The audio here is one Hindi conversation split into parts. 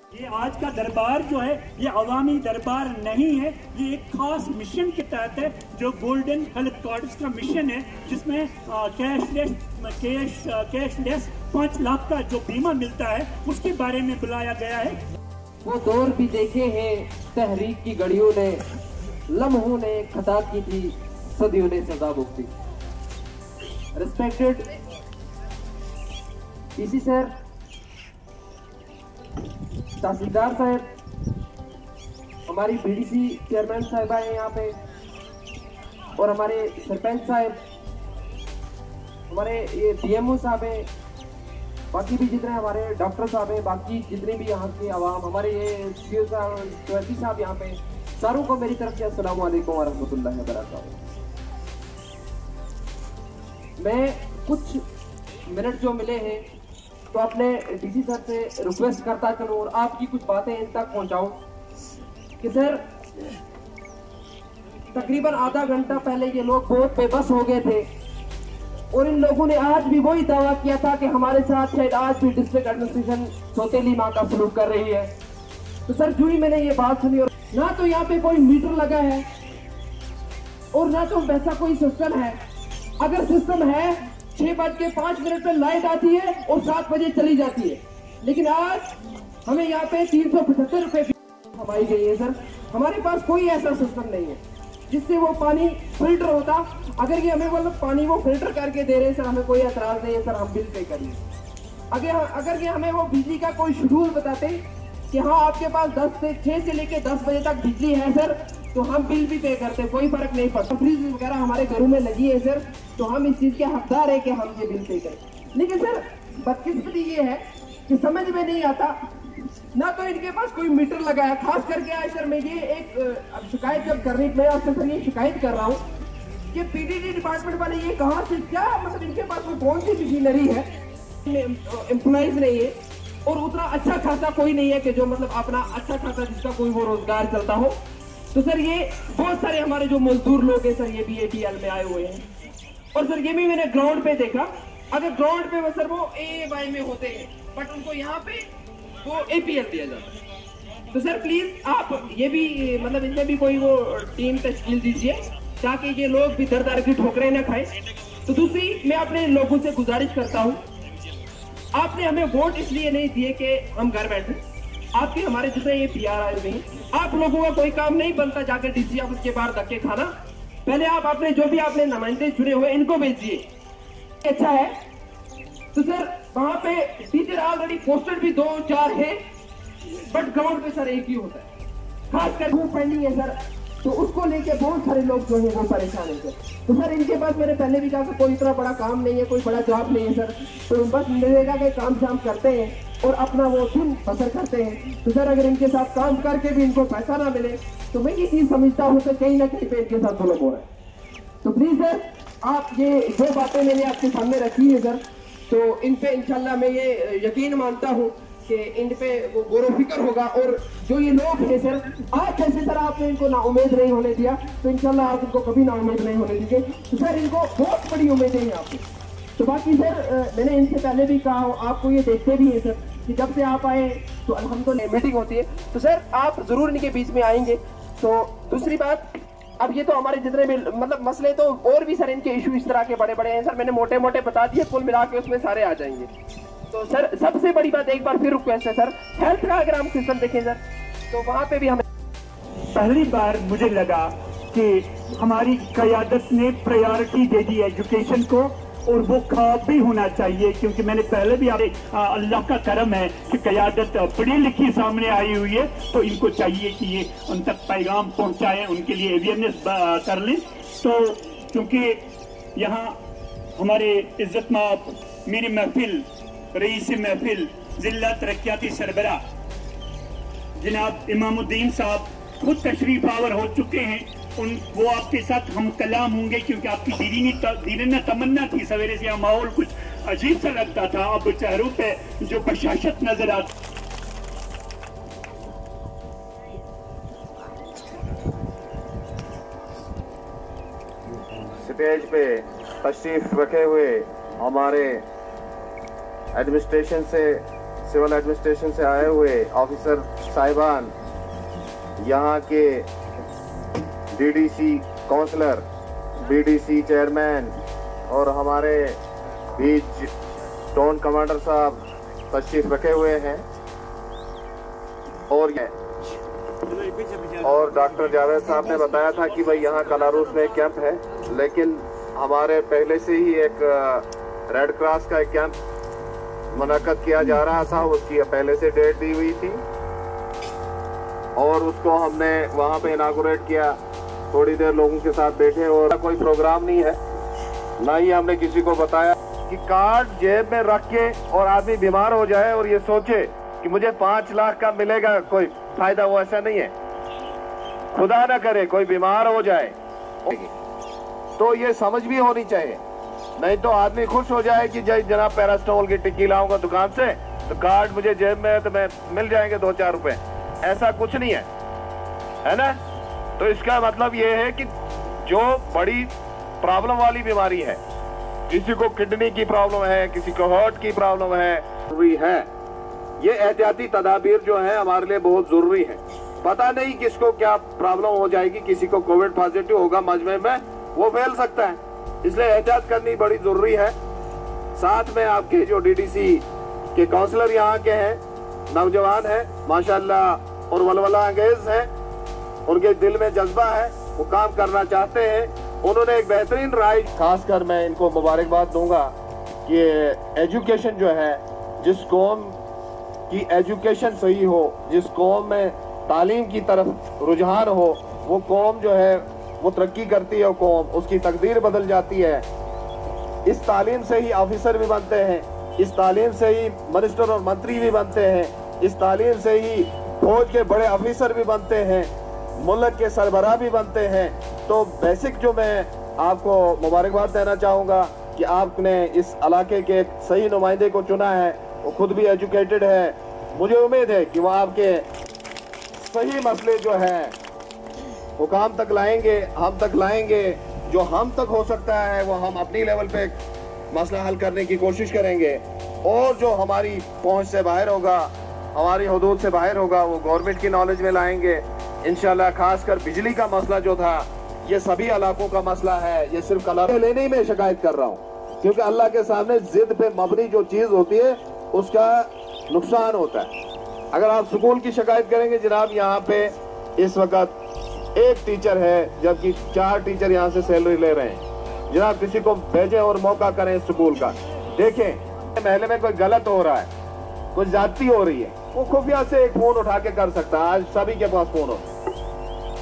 ये आज का दरबार जो है ये अवामी दरबार नहीं है, ये एक खास मिशन के तहत है जो गोल्डन हेल्थ कार्ड्स का मिशन है, जिसमें कैशलेस 5 लाख का जो बीमा मिलता है उसके बारे में बुलाया गया है। वो दौर भी देखे हैं तहरीक की घड़ियों ने, लम्हों ने खता की थी, सदियों ने सजा भुगती। रिस्पेक्टेड डीसी सर, तहसीलदार साहब, हमारी बीडीसी चेयरमैन साहिबा है यहाँ पे, और हमारे सरपंच साहब, हमारे ये डीएमओ साहब हैं, बाकी भी जितने हमारे डॉक्टर साहब हैं, बाकी जितने भी यहाँ के आवाम, हमारे ये सीओ साहब यहाँ पे, सारों को मेरी तरफ से अस्सलाम वालेकुम व रहमतुल्लाहि व बरकातहू। मैं कुछ मिनट जो मिले हैं तो अपने डीसी सर से रिक्वेस्ट करता चलूं और आपकी कुछ बातें इन तक पहुंचाऊं कि सर तकरीबन आधा घंटा पहले ये लोग बहुत बेबस हो गए थे और इन लोगों ने आज भी वही दावा किया था कि हमारे साथ शायद आज भी डिस्ट्रिक्ट एडमिनिस्ट्रेशन सौतेली माँ का सलूक कर रही है। तो सर जो ही मैंने ये बात सुनी, और ना तो यहाँ पे कोई मीटर लगा है और ना तो वैसा कोई सिस्टम है। अगर सिस्टम है 6:05 पे लाइट आती है और 7 बजे चली जाती है, लेकिन आज हमें यहाँ पे 375 रुपए कमाई गई है। सर हमारे पास कोई ऐसा सिस्टम नहीं है जिससे वो पानी फिल्टर होता। अगर ये हमें मतलब पानी वो फिल्टर करके दे रहे हैं सर, हमें कोई एतराज नहीं है सर, हम बिल पे करिए। अगर ये हमें वो बिजली का कोई शेड्यूल बताते कि हाँ आपके पास 6 से लेके 10 बजे तक बिजली है सर, तो हम बिल भी पे करते, कोई फर्क नहीं पड़ता। फ्रिज वगैरह हमारे घरों में लगी है सर, तो हम इस चीज के हकदार है कि हम ये बिल पे करें। लेकिन सर बदकिस्मती ये है कि समझ में नहीं आता, ना तो इनके पास कोई मीटर लगा है। खास करके आज सर मैं ये एक शिकायत जब करनी, मैं आपसे सर ये शिकायत कर रहा हूँ कि पीडीडी डिपार्टमेंट वाले ये कहाँ से क्या मतलब इनके पास वो कौन सी मशीनरी है, एम्प्लॉइज नहीं है और उतना अच्छा खासा कोई नहीं है कि जो मतलब अपना अच्छा खासा जिसका कोई वो रोजगार चलता हो। तो सर ये बहुत सारे हमारे जो मजदूर लोग हैं सर, ये भी एपीएल में आए हुए हैं। और सर ये भी मैंने ग्राउंड पे देखा, अगर ग्राउंड पे वो सर वो एवाई में होते हैं, बट उनको यहाँ पे वो एपीएल दिया जाता है। तो सर प्लीज आप ये भी मतलब इनमें भी कोई वो टीम तश्कील दीजिए ताकि ये लोग भी दर दर की ठोकरें न खाएं। तो दूसरी मैं अपने लोगों से गुजारिश करता हूँ, आपने हमें वोट इसलिए नहीं दिए कि हम घर बैठे, आपके हमारे जितने ये पीआर आए हुए हैं, आप लोगों का कोई काम नहीं बनता जाकर डीसी ऑफिस के बाहर धक्के खाना। पहले आप अपने जो भी आपने नुमाइंदे चुने हुए इनको भेजिए, अच्छा है। तो सर वहां पे टीचर ऑलरेडी पोस्टर भी 2-4 है, बट ग्राउंड पे सर एक ही होता है, खासकर वो पेंडिंग है सर, तो उसको लेके बहुत सारे लोग जो है वो परेशान है सर। तो सर इनके पास मैंने पहले भी कहा कि कोई इतना बड़ा काम नहीं है, कोई बड़ा जॉब नहीं है सर, तो बस मिलेगा कि काम शाम करते हैं और अपना वो दिन बसर करते हैं। तो सर अगर इनके साथ काम करके भी इनको पैसा ना मिले तो मैं ये चीज समझता हूँ कि कहीं ना कहीं पे इनके साथ जुल्म हो रहा है। तो प्लीज सर आप ये जो बातें मैंने आपके सामने रखी है सर, तो इन पे इंशाल्लाह मैं ये यकीन मानता हूँ कि इन पे वो गौर फिक्र होगा। और जो ये लोग हैं सर, आज जैसे सर आपने इनको नाउम्मीद नहीं होने दिया, तो इंशाल्लाह आप इनको कभी नाउम्मीद नहीं होने देंगे। तो सर इनको बहुत बड़ी उम्मीदें हैं आपको। तो बाकी सर मैंने इनसे पहले भी कहा, आपको ये देखते भी हैं सर कि जब से आप आए तो अल्हम्दुलिल्लाह मीटिंग होती है, तो सर आप जरूर इनके बीच में आएंगे। तो दूसरी बात, अब ये तो हमारे जितने भी मतलब मसले, तो और भी सर इनके इशू इस तरह के बड़े बड़े हैं सर, मैंने मोटे मोटे बता दिए, कुल मिला के उसमें सारे आ जाएंगे। तो सर सबसे बड़ी बात एक बार फिर रिक्वेस्ट है सर, हेल्थ का अगर हम सिस्टम देखें सर, तो वहाँ पे भी हमें पहली बार मुझे लगा कि हमारी क़यादत ने प्रायोरिटी दे दी एजुकेशन को, और वो ख्वाब भी होना चाहिए, क्योंकि मैंने पहले भी अल्लाह का करम है कि क़यादत पढ़ी लिखी सामने आई हुई है, तो इनको चाहिए कि ये उन तक पैगाम पहुंचाएं, उनके लिए अवेयरनेस कर लें। तो क्योंकि यहाँ हमारे इज्जतमाब मेरी महफिल रईस महफिल जिला तरक्याती सरबरा जनाब इमामुद्दीन साहब खुद तशरीफ आवर हो चुके हैं, वो आपके साथ हम कलाम होंगे, क्योंकि आपकी दीवाना तमन्ना थी। सवेरे से यहाँ माहौल कुछ अजीब सा लगता था, अब चेहरों पे जो बशाशत नजर आती। स्टेज पे तशरीफ रखे हुए हमारे एडमिनिस्ट्रेशन से सिविल एडमिनिस्ट्रेशन से आए हुए ऑफिसर साहिबान, यहाँ के डीडीसी काउंसलर, बीडीसी चेयरमैन और हमारे बीच टाउन कमांडर साहब तशरीफ रखे हुए हैं और डॉक्टर जावेद साहब ने बताया था कि भाई यहाँ कलारूस में एक कैंप है, लेकिन हमारे पहले से ही एक रेड क्रॉस का एक कैंप मुनक्कद किया जा रहा था, उसकी पहले से डेट दी हुई थी और उसको हमने वहाँ पे इनागुरेट किया। थोड़ी देर लोगों के साथ बैठे और कोई प्रोग्राम नहीं है, ना ही हमने किसी को बताया कि कार्ड जेब में रख के और आदमी बीमार हो जाए और ये सोचे कि मुझे 5 लाख का मिलेगा कोई फायदा, वो ऐसा नहीं है। खुदा ना करे कोई बीमार हो जाए तो ये समझ भी होनी चाहिए, नहीं तो आदमी खुश हो जाए कि जनाब पैरास्टामोल की टिक्की लाऊंगा दुकान से तो कार्ड मुझे जेब में है तो मैं मिल जाएंगे 2-4 रुपए। ऐसा कुछ नहीं है ना। तो इसका मतलब ये है कि जो बड़ी प्रॉब्लम वाली बीमारी है, किसी को किडनी की प्रॉब्लम है, किसी को हार्ट की प्रॉब्लम है, ये एहतियाती तदाबीर जो है हमारे लिए बहुत जरूरी है। पता नहीं किसको क्या प्रॉब्लम हो जाएगी, किसी को कोविड पॉजिटिव होगा मजमे में, वो फैल सकता है, इसलिए एहतियात करनी बड़ी जरूरी है। साथ में आपके जो डीडीसी के काउंसलर यहाँ के हैं, नौजवान हैं माशाल्लाह और वलवला अंगेज हैं, उनके दिल में जज्बा है, वो काम करना चाहते हैं, उन्होंने एक बेहतरीन राय। खासकर मैं इनको मुबारकबाद दूंगा कि एजुकेशन जो है, जिस कौम की एजुकेशन सही हो, जिस कौम में तालीम की तरफ रुझान हो, वो कौम जो है वो तरक्की करती है, कौम उसकी तकदीर बदल जाती है। इस तालीम से ही ऑफिसर भी बनते हैं, इस तालीम से ही मिनिस्टर और मंत्री भी बनते हैं, इस तालीम से ही फौज के बड़े ऑफिसर भी बनते हैं, मुल्क के सरबराह भी बनते हैं। तो बेसिक जो मैं आपको मुबारकबाद देना चाहूँगा कि आपने इस इलाके के एक सही नुमाइंदे को चुना है, वो खुद भी एजुकेटेड है। मुझे उम्मीद है कि वो आपके सही मसले जो है हुकाम तक लाएंगे, हम तक लाएंगे। जो हम तक हो सकता है वो हम अपनी लेवल पे मसला हल करने की कोशिश करेंगे, और जो हमारी पहुंच से बाहर होगा, हमारी हदूद से बाहर होगा, वो गवर्नमेंट की नॉलेज में लाएंगे इंशाल्लाह। खासकर बिजली का मसला जो था, ये सभी इलाकों का मसला है, ये सिर्फ कलर लेने ही में शिकायत कर रहा हूँ, क्योंकि अल्लाह के सामने जिद पे मबनी जो चीज होती है उसका नुकसान होता है। अगर आप स्कूल की शिकायत करेंगे, जनाब यहाँ पे इस वक्त 1 टीचर है जबकि 4 टीचर यहाँ से सैलरी ले रहे हैं, जनाब किसी को भेजें और मौका करें स्कूल का। देखें महल्ले में कोई गलत हो रहा है, कोई ज्यादती हो रही है, वो खुफिया से एक फोन उठा के कर सकता है। आज सभी के पास फोन हो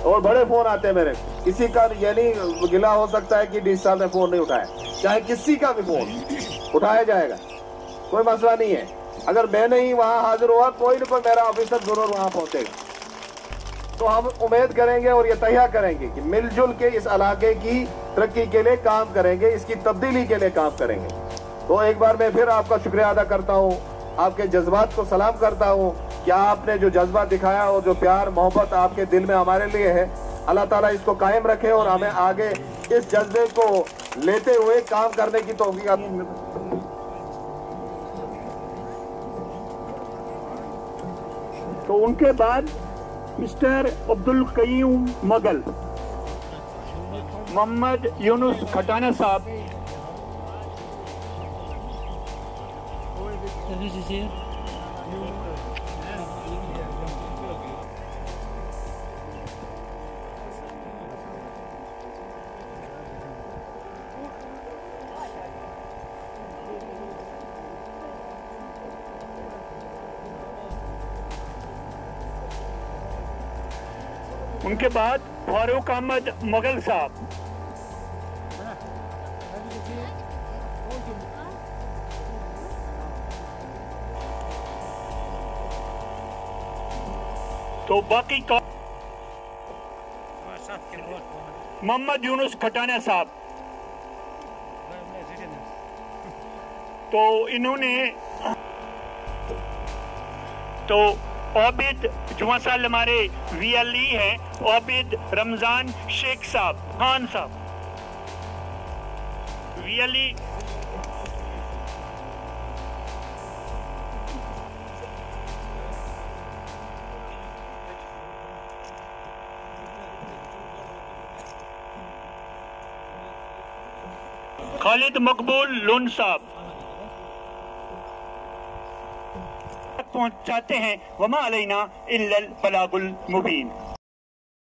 और बड़े फोन आते हैं मेरे, किसी का ये नहीं गिला हो सकता है कि डी साहब ने फोन नहीं उठाया, चाहे किसी का भी फोन उठाया जाएगा, कोई मसला नहीं है। अगर मैं नहीं वहाँ हाजिर हुआ, कोई न कोई मेरा ऑफिसर जरूर वहाँ पहुंचेगा। तो हम उम्मीद करेंगे और ये तैया करेंगे कि मिलजुल के इस इलाके की तरक्की के लिए काम करेंगे, इसकी तब्दीली के लिए काम करेंगे। तो एक बार मैं फिर आपका शुक्रिया अदा करता हूँ, आपके जज्बात को सलाम करता हूँ कि आपने जो जज्बा दिखाया और जो प्यार मोहब्बत आपके दिल में हमारे लिए है, अल्लाह ताला इसको कायम रखे और हमें आगे इस जज्बे को लेते हुए काम करने की तौफीक। तो उनके बाद मिस्टर अब्दुल कयूम मगल, मोहम्मद यूनुस खटाना साहब, उनके बाद फारूक अहमद मुगल साहब, तो बाकी का मोहम्मद यूनुस खटाना साहब। तो इन्होंने तो आबिद जुमा साल हमारे VLE हैं, आबिद रमजान शेख साहब, खान साहब VLE। खालिद मकबूल लोन साहब पहुंचाते हैं। वमा अलैना इल्लल बलागुल मुबीन।